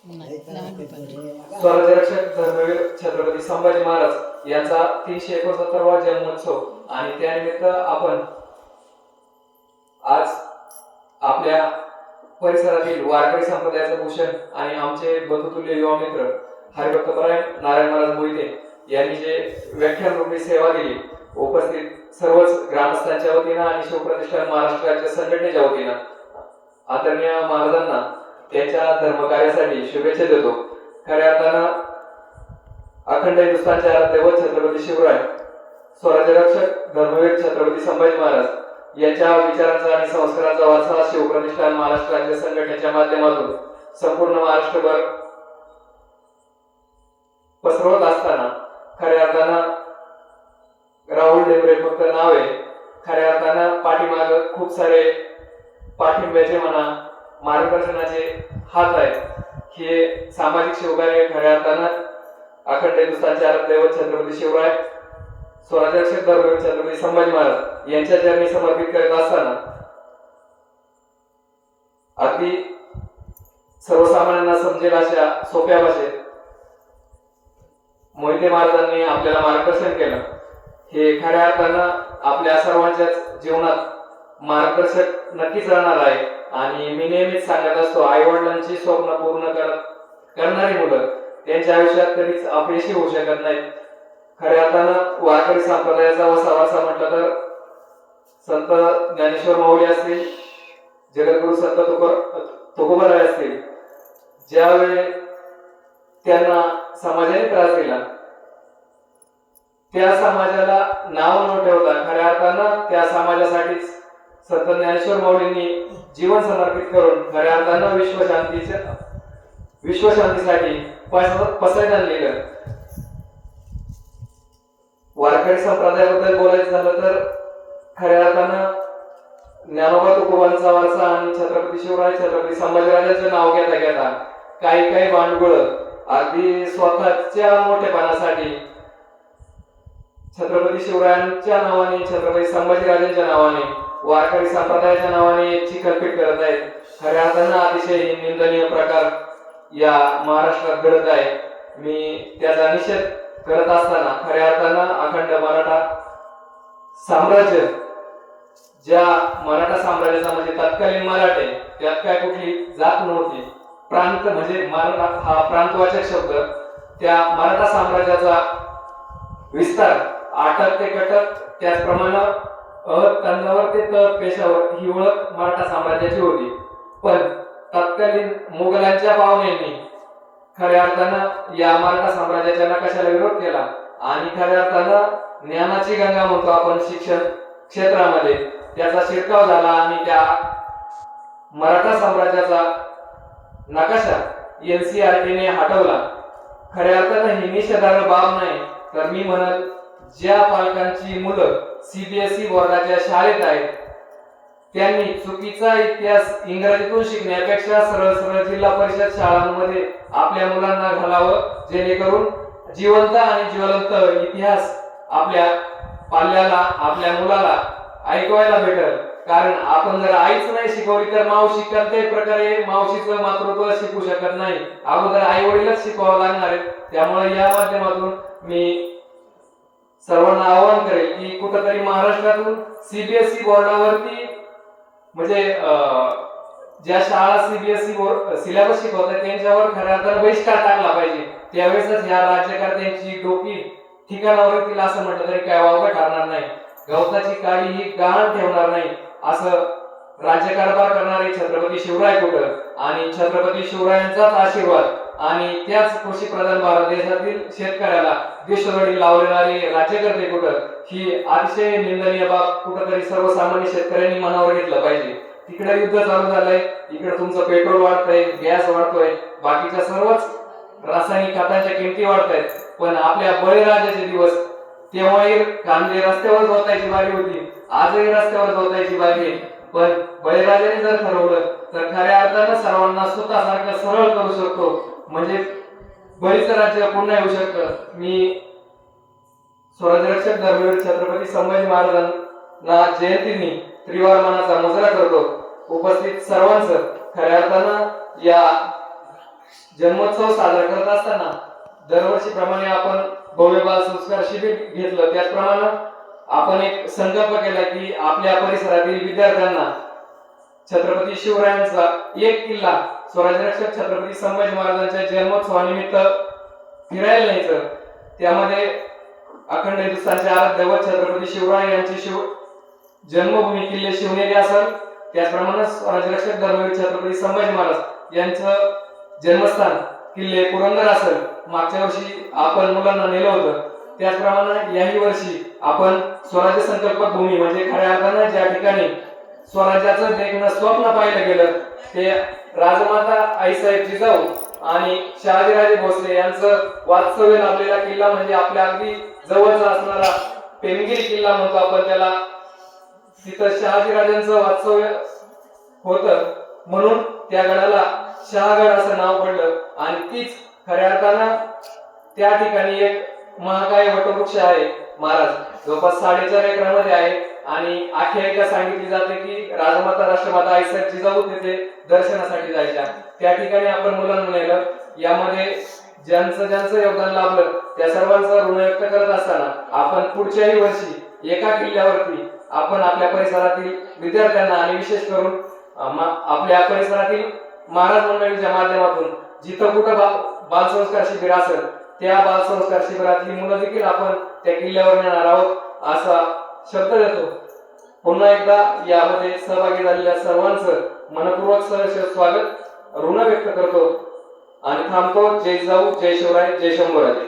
स्वराज्य रक्षक धर्मवीर छत्रपती संभाजी महाराज यांचा 369वा जन्मोत्सव आणि त्यानिमित्त आपण आज आपल्या परिसरातील वारकरी संप्रदायाचे भूषण आणि आमचे बंधुतुल्य युवा मित्र हरिभक्तपरायण नारायण महाराज मोहिते यांनी जे व्याख्यान रूपी सेवा दिली, उपस्थित सर्वच ग्रामस्थांच्या वतीनं आणि शिवप्रतिष्ठान महाराष्ट्र राज्य संघटनेच्या वतीनं आदरणीय महाराजांना त्यांच्या धर्मकार्यासाठी शुभेच्छा देतो. खऱ्या अर्थानं अखंड हिंदुस्थानचे आराध्यदैवत छत्रपती शिवराय, स्वराज्य रक्षक धर्मवीर छत्रपती संभाजी महाराज यांच्या विचारांचा आणि संस्कारांचा वारसा शिवप्रतिष्ठान महाराष्ट्र राज्य संघटनेच्या माध्यमातून संपूर्ण महाराष्ट्रभर पसरवत असताना खऱ्या अर्थानं राहुल डेंबरे फक्त नाव आहे, खऱ्या अर्थानं पाठीमाग खूप सारे पाठिंब्याचे म्हणा मार्गदर्शनाचे हात आहेत. हे सामाजिक शिवकार्य खऱ्या अर्थानं अखंड हिंदुस्थानचे आराध्यदैवत छत्रपती शिवराय, स्वराज्य रक्षक धर्मवीर छत्रपती संभाजी महाराज यांच्या चरणी समर्पित करत असताना अगदी सर्वसामान्यांना समजेल अशा सोप्या भाषेत मोहिते महाराजांनी आपल्याला मार्गदर्शन केलं. हे खऱ्या अर्थानं आपल्या सर्वांच्याच जीवनात मार्गदर्शक नक्कीच राहणार आहे. आणि मी नेहमीच सांगत असतो, आई वडिलांची स्वप्न पूर्ण करणारी मुलं त्यांच्या आयुष्यात कधीच अपयशी होऊ शकत नाहीत. खऱ्या अर्थानं वारकरी संप्रदायाचा वसावासा म्हटलं तर संत ज्ञानेश्वर माऊली असतील, जगद्गुरु संत तुकोबाराय असतील, ज्यावेळी त्यांना समाजाने त्रास दिला त्या समाजाला नाव न ठेवता खऱ्या अर्थानं त्या समाजासाठीच संत ज्ञानेश्वर माऊलींनी जीवन समर्पित करून खऱ्या अर्थानं विश्वशांतीसाठी पसायदान लिहिलं. वारकरी संप्रदायाबद्दल बोलायचं झालं तर खऱ्या अर्थानं ज्ञानोबा तुकोबांचा वारसा आणि छत्रपती शिवराय छत्रपती संभाजीराजांचे नाव घेता घेता काही भांडवळ अगदी स्वतःच्या मोठेपणासाठी छत्रपती शिवरायांच्या नावाने छत्रपती संभाजीराजांच्या नावाने वारकरी संप्रदायाच्या नावाने चिखलपीट करत आहेत. खऱ्या अर्थानं अतिशय निंदनीय प्रकार या महाराष्ट्रात घडत आहे. मी त्याचा निषेध करत असताना खऱ्या अर्थानं अखंड मराठा साम्राज्य, ज्या मराठा साम्राज्याचा म्हणजे तत्कालीन मराठे, त्यात काय कुठली जात नव्हती, प्रांत म्हणजे मराठा हा प्रांतवाचक शब्द, त्या मराठा साम्राज्याचा विस्तार आटक ते कटक, त्याचप्रमाणे तंजावर ते पेशावर ही ओळख मराठा साम्राज्याची होती. पण तत्कालीन मुघलांच्या पाहुण्यांनी खऱ्या अर्थानं या मराठा साम्राज्याच्या नकाशाला विरोध केला आणि खऱ्या अर्थानं ज्ञानाची गंगा म्हणतो आपण शिक्षण क्षेत्रामध्ये त्याचा शिरकाव झाला आणि त्या मराठा साम्राज्याचा नकाशा NCERT-ने हटवला. खऱ्या अर्थानं ही निषेधार्ह बाब नाही, तर मी म्हणत ज्या पालकांची मुलं CBSE बोर्डाच्या शाळेत आहेत त्यांनी चुकीचा इतिहास इंग्रजीतून शिकण्यापेक्षा सरळ जिल्हा परिषद शाळांमध्ये आपल्या मुलांना घालावं, जेणेकरून जिवंत आणि ज्वलंत इतिहास आपल्या पाल्याला आपल्या मुलाला ऐकवायला भेटेल. कारण आपण जर आईच नाही शिकवली तर मावशी कोणत्याही प्रकारे मावशीचं मातृत्व शिकू शकत नाही. अगोदर आई वडीलच शिकवावं लागणार आहे. त्यामुळे या माध्यमातून मी सर्वांना आवाहन करेल की कुठेतरी महाराष्ट्रातून CBSE बोर्डावरती म्हणजे ज्या शाळा CBSE बोर्ड सिलेबस शिकवतात त्यांच्यावर खऱ्या अर्थानं बहिष्कार टाकला पाहिजे. त्यावेळेसच या राज्यकर्त्यांची डोकी ठिकाणावर येतील असं म्हटलं तरी काय वावगं ठरणार नाही. गवताची काळी ही गहाण ठेवणार नाही असं राज्यकारभार करणारे छत्रपती शिवराय कुठं आणि छत्रपती शिवरायांचाच आशीर्वाद आणि त्याच कृषी प्रधान भारत देशातील शेतकऱ्याला देशवडी लावणारे राज्यकर्ते कुठं, ही अतिशय निंदनीय बाब कुठंतरी सर्वसामान्य शेतकऱ्यांनी मनावर घेतलं पाहिजे. तिकडे युद्ध चालू झालंय, इकडे तुमचं पेट्रोल वाढतंय, गॅस वाढतोय, बाकीच्या सर्वच रासायनिक खतांच्या किमती वाढतायत. पण आपल्या बळीराजाचे दिवस तेव्हाही कांदे रस्त्यावर जोतायची बारी होती, आजही रस्त्यावर जोतायची बारी आहे. पण बळीराजाने जर ठरवलं तर खऱ्या अर्थानं सर्वांना स्वतःसारखं सरळ करू शकतो, म्हणजे बळीचं राज्य पुन्हा येऊ शकतं. मी स्वराज्य रक्षक धर्मवीर छत्रपती संभाजी महाराजांना जयंतीनी त्रिवार मानाचा मुजरा करतो. उपस्थित सर्वांचं खऱ्या अर्थानं या जन्मोत्सव साजरा करत असताना दरवर्षीप्रमाणे आपण भव्य बाल संस्कार शिबिर घेतलं, त्याचप्रमाणे आपण एक संकल्प केला की आपल्या परिसरातील विद्यार्थ्यांना छत्रपती शिवरायांचा एक किल्ला स्वराज्य रक्षक छत्रपती संभाजी महाराजांच्या जन्मोत्सवानिमित्त फिरायला न्यायचं। त्यामध्ये अखंड हिंदुस्थानचे आराध्य दैवत छत्रपती शिवराय यांची जन्मभूमी किल्ले शिवनेरी असेल, त्याचप्रमाणे स्वराज्य रक्षक धर्मवीर छत्रपती संभाजी महाराज यांचं जन्मस्थान किल्ले पुरंदर असेल। मागच्या वर्षी आपण मुलांना नेलं होतं, त्याचप्रमाणे याही वर्षी आपण स्वराज्य संकल्प भूमी म्हणजे खऱ्या अर्थानं ज्या ठिकाणी स्वराज्याचं देखणं स्वप्न पाहिलं गेलं ते राजमाता आईसाहेब जिजाऊ आणि शहाजीराजे भोसले यांचं वास्तव्य लाभलेला किल्ला म्हणजे आपल्या अगदी जवळचा असणारा पेमगिरी किल्ला म्हणतो आपण त्याला। तिथं शहाजीराजांचं वास्तव्य होतं म्हणून त्या गडाला शहागड असं नाव पडलं आणि तीच खऱ्या अर्थानं त्या ठिकाणी एक महाकाय वटवृक्ष आहे महाराज, जवळपास 4.5 एकरामध्ये आहे आणि आख्यायिका सांगितली जाते की राजमाता राष्ट्रमाता आईसाहेब जिजाऊ तिथे दर्शनासाठी जायच्या। त्या ठिकाणी आपण मुलांना नेलं। यामध्ये ज्यांचं योगदान लाभलं त्या सर्वांचं ऋण व्यक्त करत असताना आपण पुढच्याही वर्षी एका किल्ल्यावरती आपण आपल्या परिसरातील विद्यार्थ्यांना आणि विशेष करून आपल्या परिसरातील महाराज मंडळीच्या माध्यमातून जिथं कुठं बालसंस्कार शिबिर असेल त्या बालसंस्कार शिबिरातली मुलं देखील आपण त्या किल्ल्यावर नेणार आहोत असा शब्द देतो। पुन्हा एकदा यामध्ये सहभागी झालेल्या सर्वांचं मनपूर्वक सहर्ष स्वागत ऋण व्यक्त करतो आणि थांबतो। जय जिजाऊ, जय शिवराय, जय शंभूराजे।